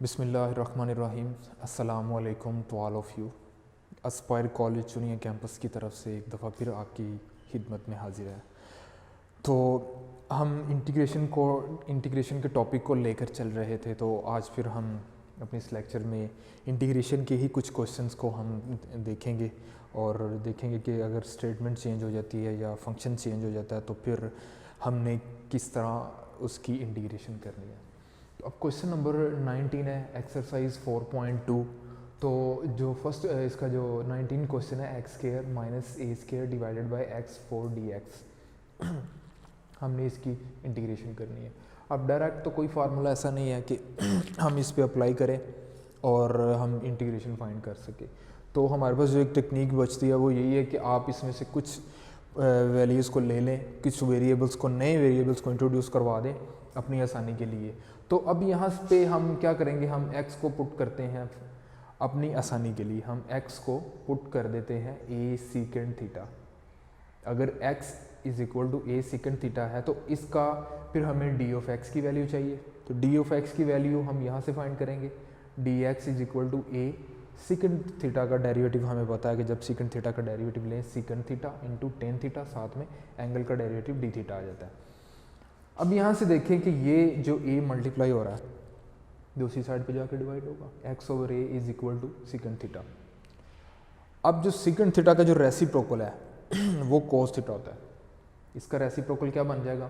बिस्मिल्लाहिर्रहमानिर्रहीम। अस्सलामुअलैकुम to all of you. Aspire College Chunian campus की तरफ से एक दफ़ा फिर आपकी खिदमत में हाजिर है। तो हम इंटीग्रेशन के टॉपिक को लेकर चल रहे थे, तो आज फिर हम अपने इस लेक्चर में इंटीग्रेशन के ही कुछ क्वेश्चंस को हम देखेंगे और देखेंगे कि अगर स्टेटमेंट चेंज हो जाती है या फंक्शन चेंज हो जाता है तो फिर हमने किस तरह उसकी इंटीग्रेशन करनी है। अब क्वेश्चन नंबर 19 है, एक्सरसाइज 4.2। तो जो फर्स्ट इसका जो 19 क्वेश्चन है, x square minus a square divided by x 4 D x. हमने इसकी इंटीग्रेशन करनी है। अब डायरेक्ट तो कोई फार्मूला ऐसा नहीं है कि हम इस पे अप्लाई करें और हम इंटीग्रेशन फाइंड कर सके। तो हमारे पास जो एक टेक्निक बचती है वो यही है कि आप इसमें से कुछ वैल्यूज़ को ले लें, कुछ वेरिएबल्स को, नए वेरिएबल्स को इंट्रोड्यूस करवा दें अपनी आसानी के लिए। तो अब यहाँ पे हम क्या करेंगे, हम x को पुट करते हैं अपनी आसानी के लिए। हम x को पुट कर देते हैं a सीकेंड थीटा। अगर x is equal to a secant theta है तो इसका फिर हमें d ऑफ x की वैल्यू चाहिए। तो d ऑफ x की वैल्यू हम यहाँ से फाइंड करेंगे। dx is equal to a secant theta का डेरिवेटिव हमें पता है कि जब सीकेंड थीटा का डेरिवेटिव लें secant theta into tan theta, साथ में एंगल का डेरिवेटिव d थीटा आ जाता है। अब यहाँ से देखें कि ये जो a मल्टीप्लाई हो रहा है दूसरी साइड पे जाकर डिवाइड होगा, x over a is equal to secant theta. अब जो सीकेंड थीटा का जो रेसिप्रोकल है वो कोस थीटा होता है। इसका रेसिप्रोकल क्या बन जाएगा,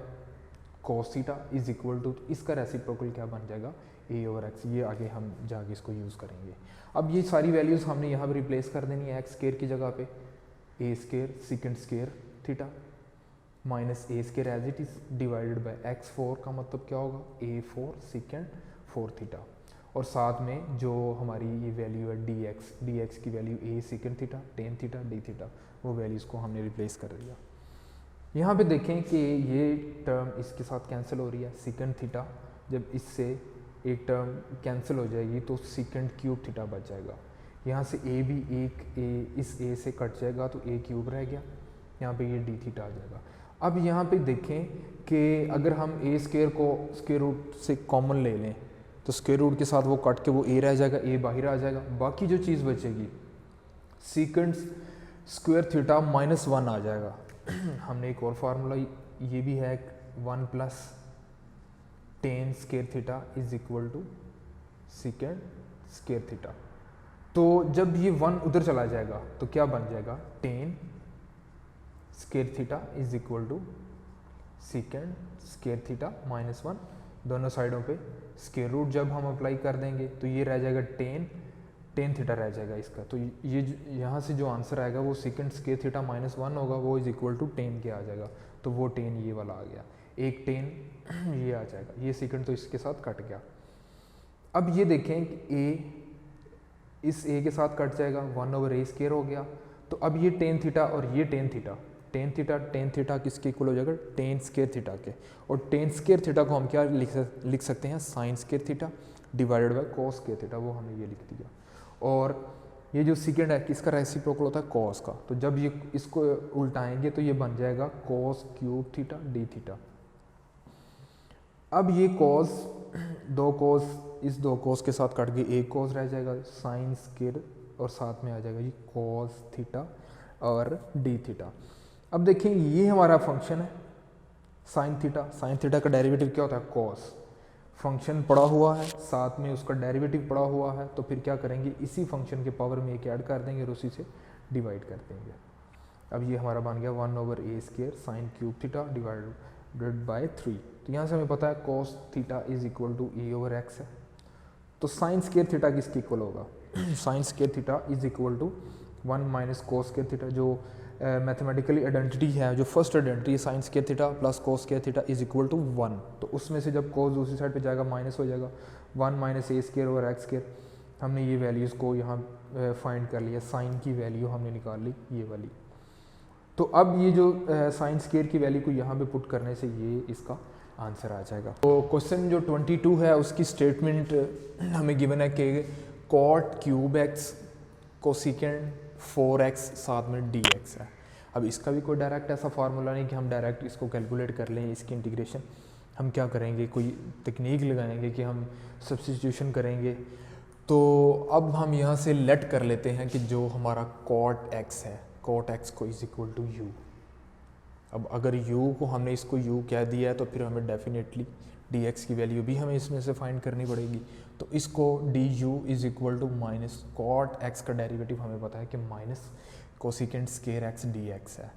cos theta is equal to, इसका रेसिप्रोकल क्या बन जाएगा, a ओवर x। ये आगे हम जाके इसको यूज़ करेंगे। अब ये सारी वैल्यूज़ हमने यहाँ पर रिप्लेस कर देनी है। एक्स स्क्वायर की जगह पे a square secant square theta minus a square as it is divided by x 4 का मतलब क्या होगा, a4 सीकेंड 4 थीटा। और साथ में जो हमारी ये वैल्यू है dx की value a secant theta tan theta D theta, वो वैल्यूज़ को हमने रिप्लेस कर दिया। यहाँ पे देखें कि ये टर्म इसके साथ कैंसिल हो रही है। सीकेंड थीटा जब इससे एक टर्म कैंसिल हो जाएगी तो सीकेंड क्यूब थीटा बच जाएगा। यहाँ से a भी इस a से कट जाएगा तो a क्यूब रह गया, यहाँ पे ये डी थीटा आ जाएगा। अब यहाँ पे देखें कि अगर हम a स्क्वायर को स्क्वायर रूट से कॉमन ले लें तो स्क्वायर रूट के साथ वो कट के वो a रह जाएगा, a बाहर आ जाएगा। बाकी जो चीज़ बचेगी सीकेंड स्क्वायर थीटा माइनस 1 आ जाएगा। हमने एक और फार्मूला ये भी है, 1 plus tan square theta is equal to secant square theta. तो जब ये 1 उधर चला जाएगा तो क्या बन जाएगा, tan square theta is equal to secant square theta minus 1। दोनों साइडों पे स्क्वायर रूट जब हम अप्लाई कर देंगे तो ये रह जाएगा टेन थीटा रह जाएगा इसका। तो ये यहाँ से जो आंसर आएगा वो सीकेंड स्क्वायर थीटा माइनस 1 होगा, वो इज इक्वल टू टेन के आ जाएगा। तो वो टेन ये वाला आ गया, एक टेन ये आ जाएगा, ये सीकेंड तो इसके साथ कट गया। अब ये देखें कि a इस a के साथ कट जाएगा, 1 ओवर a स्क्वायर हो गया। तो अब ये टेन थीटा और ये टेन थीटा किसके इक्वल हो जाएगा, टेन स्क्वायर थीटा के। और टेन स्क्वायर थीटा को हम क्या लिख सकते हैं, sign square theta divided by cos square theta, वो हमने ये लिख दिया। और ये जो सीकेंड है किसका रेसिप्रोकल होता है, कॉस का। तो जब ये इसको उल्टाएंगे तो ये बन जाएगा cos cube theta D theta. अब ये कॉस इस दो कॉस के साथ कट गए, एक कॉस रह जाएगा साइन स्क्वायर और साथ में आ जाएगा ये कॉस थीटा और डी थीटा। अब देखें ये हमारा फंक्शन है साइन थीटा का डेरिवेटिव क्या होता है, कॉस। फंक्शन पड़ा हुआ है, साथ में उसका डेरिवेटिव पड़ा हुआ है, तो फिर क्या करेंगे, इसी फंक्शन के पावर में एक ऐड कर देंगे और उसी से डिवाइड कर देंगे। अब ये हमारा बन गया 1 over a square sine cube theta divided by 3। तो यहाँ से हमें पता है cos theta is equal to a over x है। तो साइन स्क्वायर थीटा किसके इक्वल होगा, sine square theta is equal to 1 minus cos square theta. जो मैथमेटिकली आइडेंटिटी है, जो फर्स्ट आइडेंटिटी है, sine square theta plus cos square theta is equal to 1। तो उसमें से जब कोस दूसरी साइड पे जाएगा माइनस हो जाएगा, 1 minus a square over x square. हमने ये वैल्यूज़ को यहाँ फाइंड कर लिया, साइन की वैल्यू हमने निकाल ली ये वाली। तो अब ये जो साइन स्क्वायर की वैल्यू को यहाँ पे पुट करने से ये इसका आंसर आ जाएगा। तो क्वेश्चन जो 22 है उसकी स्टेटमेंट हमें गिवन है कि cot cube x cosecant 4x साथ में dx है। अब इसका भी कोई डायरेक्ट ऐसा फार्मूला नहीं कि हम डायरेक्ट इसको कैलकुलेट कर लें इसकी इंटीग्रेशन। हम क्या करेंगे, कोई तकनीक लगाएंगे कि हम सब्स्टिट्यूशन करेंगे। तो अब हम यहाँ से लेट कर लेते हैं कि जो हमारा कॉट एक्स है, कॉट एक्स को इज इक्वल टू यू। अब अगर u को हमने इसको u कह दिया है तो फिर हमें डेफिनेटली dx की वैल्यू भी हमें इसमें से फाइंड करनी पड़ेगी। तो इसको du is equal to minus cot x का डेरिवेटिव हमें पता है कि minus cosecant square x dx है।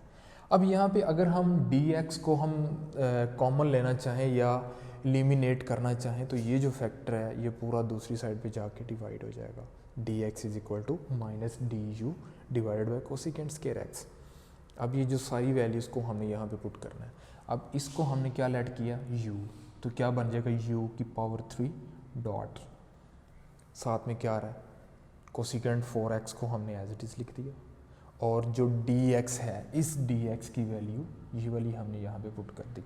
अब यहाँ पे अगर हम dx को हम कॉमन लेना चाहें या एलिमिनेट करना चाहें तो ये जो फैक्टर है ये पूरा दूसरी साइड पे जाके डिवाइड हो जाएगा। dx is equal to minus du divided by cosecant square x. अब ये जो सारी वैल्यूज़ को हमने यहाँ पे पुट करना है। अब इसको हमने क्या लेट किया u, तो क्या बन जाएगा u की पावर 3 डॉट, साथ में क्या आ रहा है कोसिकेंट 4x को हमने एज इट इज़ लिख दिया, और जो dx है इस dx की वैल्यू ये वाली हमने यहाँ पे पुट कर दी।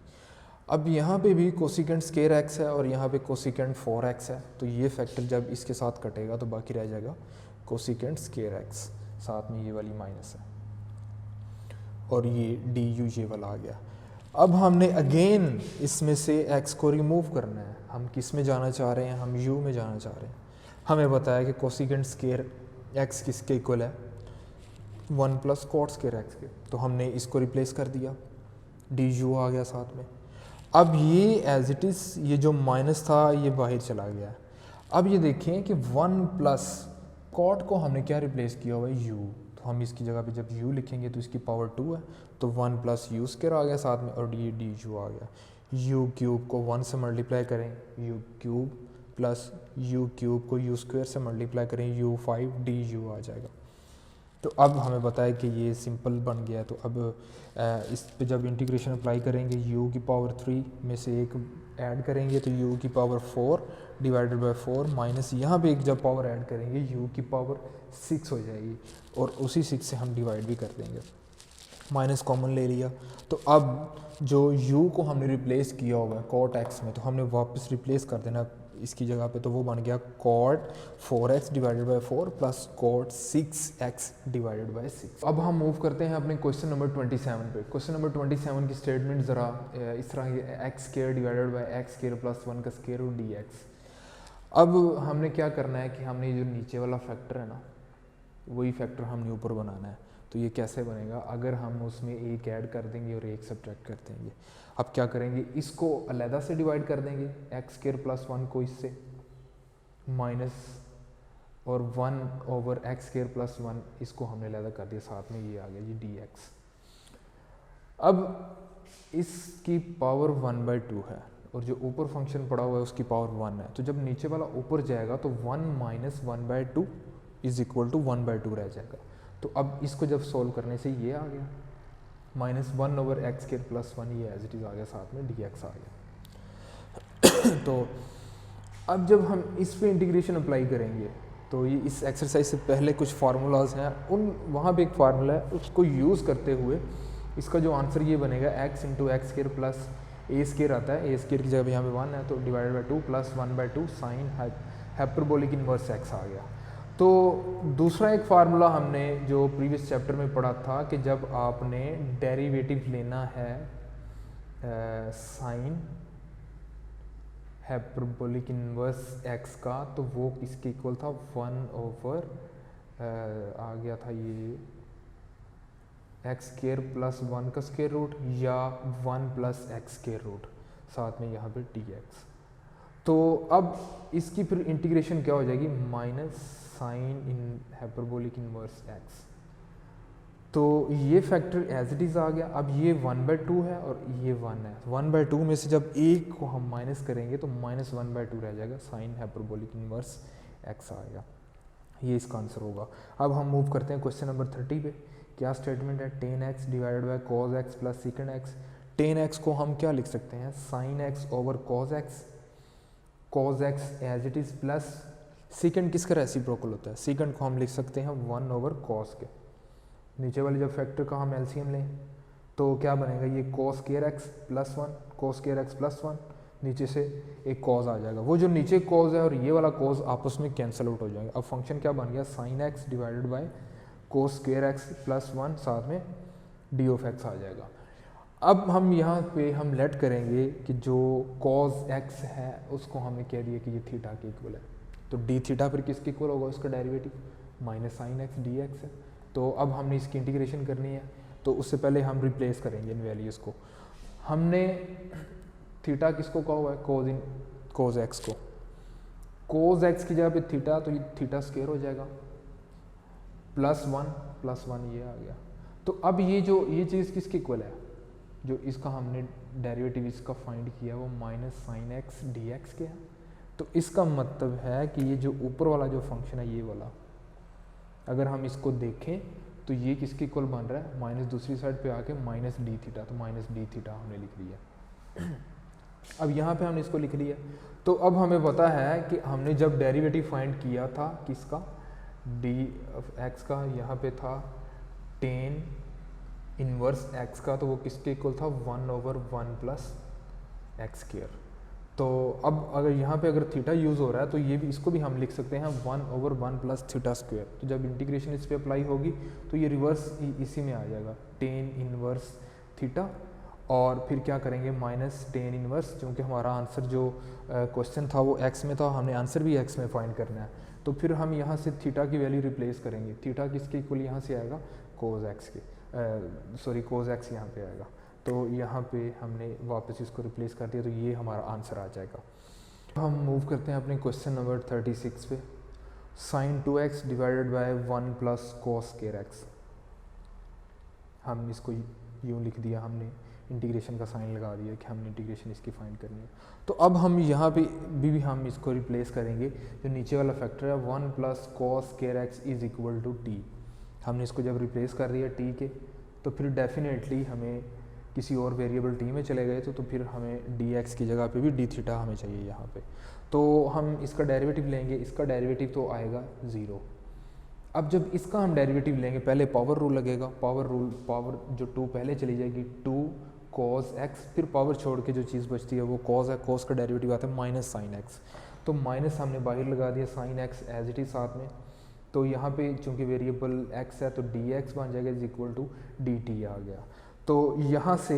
अब यहाँ पे भी कोसिकेंट स्केयर x है और यहाँ पे कोसिकेंट 4x है, तो ये फैक्टर जब इसके साथ कटेगा तो बाकी रह जाएगा कोसिकेंट स्केयर x, साथ में ये वाली माइनस है और ये du ये वाला आ गया। अब हमने अगेन इसमें से x को रिमूव करना है। हम किस में जाना चाह रहे हैं, हम u में जाना चाह रहे हैं। हमें बताया कि कोसिकेंट स्केयर x किसके इक्वल है, 1 प्लस कॉट स्केयर x के, तो हमने इसको रिप्लेस कर दिया, du आ गया साथ में। अब ये एज इट इज़ ये जो माइनस था ये बाहर चला गया। अब ये देखें कि 1 प्लस कॉट को हमने क्या रिप्लेस किया हुआ है, u, तो हम इसकी जगह पे जब u लिखेंगे तो इसकी पावर 2 है, तो 1 प्लस यू स्क्वायर आ गया साथ में, और ये du आ गया। u क्यूब को 1 से मल्टीप्लाई करें, u cube plus u cube को u स्क्वायर से मल्टीप्लाई करें, u5 du आ जाएगा। तो अब हमें पता है कि ये सिंपल बन गया है। तो अब इस पे जब इंटीग्रेशन अप्लाई करेंगे u की पावर 3 में से एक ऐड करेंगे तो u की पावर 4 डिवाइडेड बाय 4 माइनस यहाँ पे एक जब पावर ऐड करेंगे u की पावर 6 हो जाएगी, और उसी 6 से हम डिवाइड भी कर देंगे, माइनस कॉमन ले लिया। तो अब जो u को हमने रिप्लेस किया होगा कॉट x में, तो हमने वापस रिप्लेस कर देना इसकी जगह पे, तो वो बन गया cot 4x divided by 4 plus cot 6x divided by 6। अब हम मूव करते हैं अपने क्वेश्चन नंबर 27 पे। क्वेश्चन नंबर 27 की स्टेटमेंट ज़रा इस तरह की, x square divided by x square plus 1 का स्क्वायर रूट dx। अब हमने क्या करना है कि हमने जो नीचे वाला फैक्टर है ना, वही फैक्टर हमने ऊपर बनाना है। तो ये कैसे बनेगा, अगर हम उसमें एक ऐड कर देंगे और एक सब्ट्रैक्ट कर देंगे। अब क्या करेंगे, इसको अलहदा से डिवाइड कर देंगे, एक्स स्क्वायर प्लस 1 को इससे माइनस, और 1 ओवर एक्स स्क्वायर प्लस 1 इसको हमने अलहदा कर दिया, साथ में ये आ गया ये dx। अब इसकी पावर 1/2 है और जो ऊपर फंक्शन पड़ा हुआ है उसकी पावर 1 है, तो जब नीचे वाला ऊपर जाएगा तो 1 माइनस 1/2 इज इक्वल टू 1/2 रह जाएगा। तो अब इसको जब सोल्व करने से ये आ गया minus 1 over x square plus 1, ये एज इट इज़ आ गया, साथ में dx आ गया। तो अब जब हम इस पे इंटीग्रेशन अप्लाई करेंगे तो ये इस एक्सरसाइज से पहले कुछ फार्मूलाज हैं, उन वहाँ पे एक फार्मूला है, उसको यूज़ करते हुए इसका जो आंसर ये बनेगा x into x square plus a square आता है, ए स्क्वायर की जगह यहाँ पे 1 है तो divided by 2 plus 1/2 sine hyperbolic inverse x आ गया। तो दूसरा एक फार्मूला हमने जो प्रीवियस चैप्टर में पढ़ा था कि जब आपने डेरिवेटिव लेना है साइन हाइपरबोलिक इनवर्स x का, तो वो किसके इक्वल था, 1 ओवर आ गया था ये एक्स स्क्वायर प्लस 1 का स्क्वायर रूट या 1 प्लस एक्स स्क्वायर रूट, साथ में यहाँ पे dx। तो अब इसकी फिर इंटीग्रेशन क्या हो जाएगी, minus sine in hyperbolic inverse x। तो ये फैक्टर एज इट इज़ आ गया। अब ये 1/2 है और ये 1 है, 1/2 में से जब एक को हम माइनस करेंगे तो माइनस 1/2 रह जाएगा, साइन हाइपरबोलिक इनवर्स x आएगा। ये इसका आंसर होगा। अब हम मूव करते हैं क्वेश्चन नंबर 30 पे। क्या स्टेटमेंट है, tan x divided by cos x plus secant x। tan x को हम क्या लिख सकते हैं, sin x over cos x, cos x as it is plus secant किसका रेसिप्रोकल होता है, secant को हम लिख सकते हैं 1 ओवर cos के। नीचे वाले जब फैक्टर का हम एलसीएम लें तो क्या बनेगा, ये cos square x plus 1, cos square x plus 1, नीचे से एक cos आ जाएगा। वो जो नीचे cos है और ये वाला cos आपस में कैंसिल आउट हो जाएगा। अब फंक्शन क्या बन गया, sin x divided by cos square x plus 1, साथ में d ऑफ x आ जाएगा। अब हम यहाँ पे हम लेट करेंगे कि जो cos x है उसको हमने कह दिया कि ये थीटा के इक्वल है, तो डी थीटा फिर किसके इक्वल होगा, उसका derivative minus sine x D x है। तो अब हमने इसकी इंटीग्रेशन करनी है, तो उससे पहले हम रिप्लेस करेंगे इन वैल्यूज़ को। हमने थीटा किसको कहा हुआ है, कोज एक्स को, कोज एक्स की जगह पे थीटा, तो ये थीटा स्क्वायर हो जाएगा, प्लस वन ये आ गया। तो अब ये चीज़ किसके इक्वल है, जो इसका हमने डेरिवेटिव इसका फाइंड किया वो minus sine x D x के है। तो इसका मतलब है कि ये जो ऊपर वाला जो फंक्शन है ये वाला, अगर हम इसको देखें तो ये किसके इक्वल बन रहा है, माइनस दूसरी साइड पे आके माइनस डी थीटा, तो माइनस डी थीटा हमने लिख लिया। अब यहाँ पे हमने इसको लिख लिया। तो अब हमें पता है कि हमने जब डेरिवेटिव फाइंड किया था किसका, डी एक्स का, यहाँ पे था टेन इनवर्स एक्स का, तो वो किसके इक्वल था 1/1 प्लस एक्स स्क्वायर। तो अब अगर यहाँ पे अगर थीटा यूज़ हो रहा है तो ये भी, इसको भी हम लिख सकते हैं 1/1 प्लस थीटा स्क्वायर। तो जब इंटीग्रेशन इस पर अप्लाई होगी तो ये रिवर्स इसी में आ जाएगा, टेन इनवर्स थीटा, और फिर क्या करेंगे माइनस टेन इनवर्स, क्योंकि हमारा आंसर जो क्वेश्चन था वो एक्स में था, हमने आंसर भी एक्स में फाइंड करना है। तो फिर हम यहाँ से थीटा की वैल्यू रिप्लेस करेंगे, थीटा किसके इक्वल यहाँ से आएगा, कोज एक्स के, कोज एक्स यहाँ पे आएगा। तो यहाँ पे हमने वापस इसको रिप्लेस कर दिया, तो ये हमारा आंसर आ जाएगा। हम मूव करते हैं अपने क्वेश्चन नंबर 36 पे, sine 2x divided by 1 plus cos square x. हम इसको यूँ लिख दिया, हमने इंटीग्रेशन का साइन लगा दिया कि हमने इंटीग्रेशन इसकी फाइंड करनी है। तो अब हम यहाँ पे भी हम इसको रिप्लेस करेंगे, जो नीचे वाला फैक्टर है 1 plus cos square x is equal to t. हमने इसको जब रिप्लेस कर दिया टी के, तो फिर डेफिनेटली हमें किसी और वेरिएबल टी में चले गए तो फिर हमें डी एक्स की जगह पे भी डी थीटा हमें चाहिए यहाँ पे। तो हम इसका डेरिवेटिव लेंगे, इसका डेरिवेटिव तो आएगा 0। अब जब इसका हम डेरिवेटिव लेंगे, पहले पावर रूल लगेगा, पावर जो 2 पहले चली जाएगी, 2 cos x, फिर पावर छोड़ के जो चीज़ बचती है वो cos है, cos का डेरिवेटिव आता है माइनस साइन एक्स। तो माइनस हमने बाहर लगा दिया, sine x as it is साथ में। तो यहाँ पे चूंकि वेरिएबल x है तो dx बन जाएगा इज इक्वल टू dt आ गया। तो यहाँ से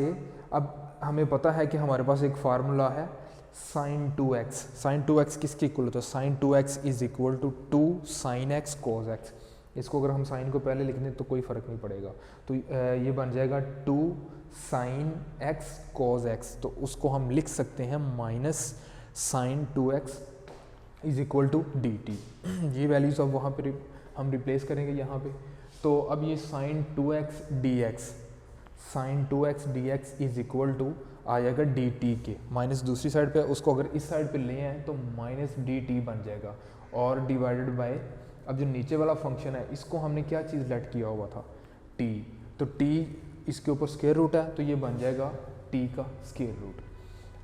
अब हमें पता है कि हमारे पास एक फार्मूला है साइन 2x। साइन 2x किसके इक्वल होता है, sine 2x is equal to 2 sine x cos x. इसको अगर हम साइन को पहले लिख दें तो कोई फ़र्क नहीं पड़ेगा, तो ये बन जाएगा 2 साइन एक्स कोज एक्स। तो उसको हम लिख सकते हैं minus sine 2x is equal to d t. ये वैल्यूज़ अब वहाँ पर हम रिप्लेस करेंगे यहाँ पे। तो अब ये sine 2x dx, sine 2x dx is equal to आ जाएगा डी टी के, माइनस दूसरी साइड पे, उसको अगर इस साइड पे ले आए तो माइनस डी टी बन जाएगा, और डिवाइडेड बाय, अब जो नीचे वाला फंक्शन है इसको हमने क्या चीज़ लेट किया हुआ था, t। तो t इसके ऊपर स्क्वायर रूट है, तो ये बन जाएगा t का स्क्वायर रूट।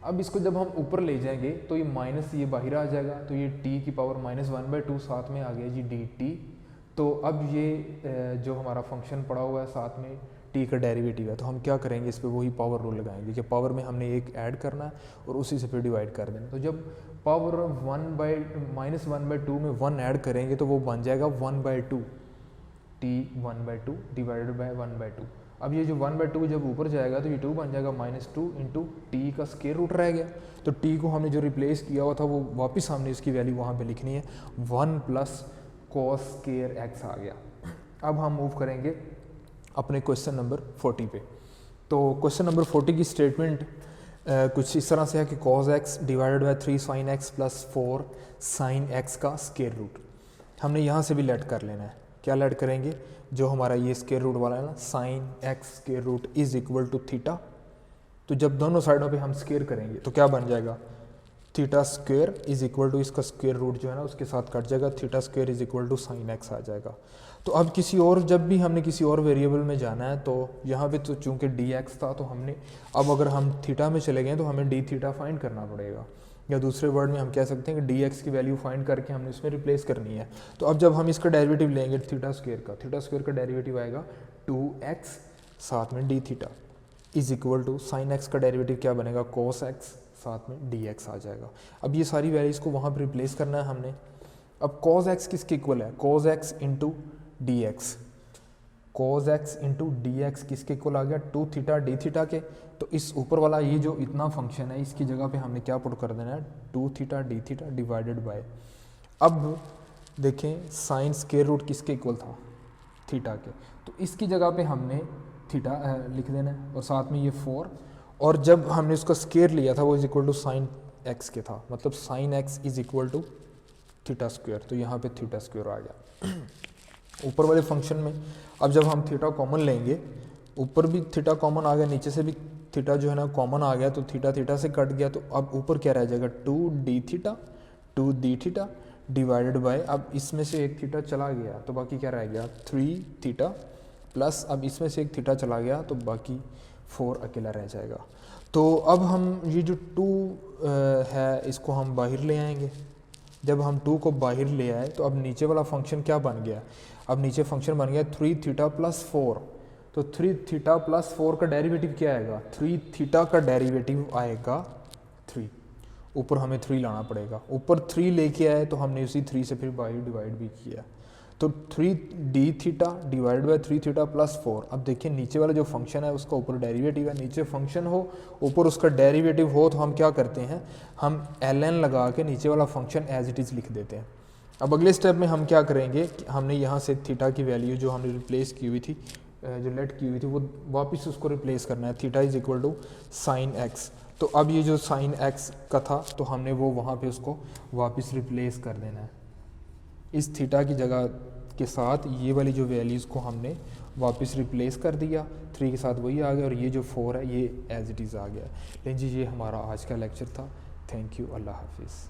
अब इसको जब हम ऊपर ले जाएंगे तो ये माइनस ये बाहर आ जाएगा, तो ये t की पावर -1/2 साथ में आ गया जी dt। तो अब ये जो हमारा फंक्शन पड़ा हुआ है साथ में t का डेरिवेटिव है, तो हम क्या करेंगे, इस पर वही पावर रूल लगाएंगे कि पावर में हमने एक ऐड करना है और उसी से फिर डिवाइड कर देना। तो जब पावर -1/2 में 1 ऐड करेंगे तो वो बन जाएगा 1/2, t 1/2 डिवाइडेड बाय 1/2। अब ये जो 1/2 जब ऊपर जाएगा तो ये 2 बन जाएगा, -2 इंटू टी का स्क्वायर रूट रह गया। तो t को हमने जो रिप्लेस किया हुआ था वो वापस हमने इसकी वैल्यू वहाँ पे लिखनी है, 1 प्लस कॉस स्क्वायर एक्स आ गया। अब हम मूव करेंगे अपने क्वेश्चन नंबर 40 पे। तो क्वेश्चन नंबर 40 की स्टेटमेंट कुछ इस तरह से है कि cos x divided by 3 sin x plus 4 sin x का स्क्वायर रूट। हमने यहाँ से भी लेट कर लेना है, क्या लेट करेंगे, जो हमारा ये स्क्वायर रूट वाला है ना, sin x square root is equal to theta. तो जब दोनों साइडों पे हम स्क्वायर करेंगे तो क्या बन जाएगा, theta square is equal to इसका स्क्वायर रूट जो है ना उसके साथ कट जाएगा, theta square is equal to sine x आ जाएगा। तो अब किसी और, जब भी हमने किसी और वेरिएबल में जाना है तो यहाँ पे तो चूंकि डी एक्स था तो हमने, अब अगर हम थीटा में चले गए तो हमें डी थीटा फाइंड करना पड़ेगा, या दूसरे वर्ड में हम कह सकते हैं कि डी एक्स की वैल्यू फाइंड करके हमने इसमें रिप्लेस करनी है। तो अब जब हम इसका डेरिवेटिव लेंगे थीटा स्क्वायर का डेरिवेटिव आएगा 2x साथ में d theta is equal to sine x का डेरिवेटिव क्या बनेगा, कोस एक्स साथ में डी एक्स आ जाएगा। अब ये सारी वैल्यूज़ को वहाँ पर रिप्लेस करना है हमने। अब cos x किसके इक्वल है, cos x into D x, cos x into D x किसके इक्वल आ गया, 2 थीटा डी थीटा के। तो इस ऊपर वाला ये जो इतना फंक्शन है इसकी जगह पे हमने क्या पुट कर देना है, 2 theta D theta divided bye, अब देखें साइन स्क्वायर रूट किसके इक्वल था, थीटा के, तो इसकी जगह पे हमने थीटा लिख देना है और साथ में ये 4, और जब हमने उसका स्क्वायर लिया था वो is equal to sine x के था, मतलब sine x is equal to theta square, तो यहाँ पे थीटा स्क्वायर आ गया ऊपर वाले फंक्शन में। अब जब हम थीटा कॉमन लेंगे, ऊपर भी थीटा कॉमन आ गया, नीचे से भी थीटा जो है ना कॉमन आ गया, तो थीटा थीटा से कट गया, तो अब ऊपर क्या रह जाएगा, 2 D theta 2 D theta divided bye, अब इसमें से एक थीटा चला गया तो बाकी क्या रह गया, 3 थीटा प्लस, अब इसमें से एक थीटा चला गया तो बाकी 4 अकेला रह जाएगा। तो अब हम ये जो 2 है इसको हम बाहर ले आएंगे। जब हम 2 को बाहर ले आए तो अब नीचे वाला फंक्शन क्या बन गया, अब नीचे फंक्शन बन गया 3 थीटा प्लस 4, तो 3 थीटा प्लस 4 का डेरिवेटिव क्या आएगा, 3 थीटा का डेरिवेटिव आएगा 3, ऊपर हमें 3 लाना पड़ेगा, ऊपर 3 लेके आए तो हमने उसी 3 से फिर बाहर डिवाइड भी किया, तो 3 D theta divide by 3 theta plus 4। अब देखिए नीचे वाला जो फंक्शन है उसका ऊपर डेरिवेटिव है, नीचे फंक्शन हो ऊपर उसका डेरिवेटिव हो, तो हम क्या करते हैं, हम ln लगा के नीचे वाला फंक्शन एज इट इज़ लिख देते हैं। अब अगले स्टेप में हम क्या करेंगे कि हमने यहाँ से थीटा की वैल्यू जो हमने रिप्लेस की हुई थी, जो लेट की हुई थी, वो वापस उसको रिप्लेस करना है, theta is equal to sine x. तो अब ये जो साइन एक्स का था तो हमने वो वहाँ पे उसको वापस रिप्लेस कर देना है, इस थीटा की जगह के साथ ये वाली जो वैल्यूज़ को हमने वापस रिप्लेस कर दिया, 3 के साथ वही आ गया, और ये जो 4 है ये एज इट इज़ आ गया। लेकिन जी ये हमारा आज का लेक्चर था। थैंक यू, अल्लाह हाफिज़।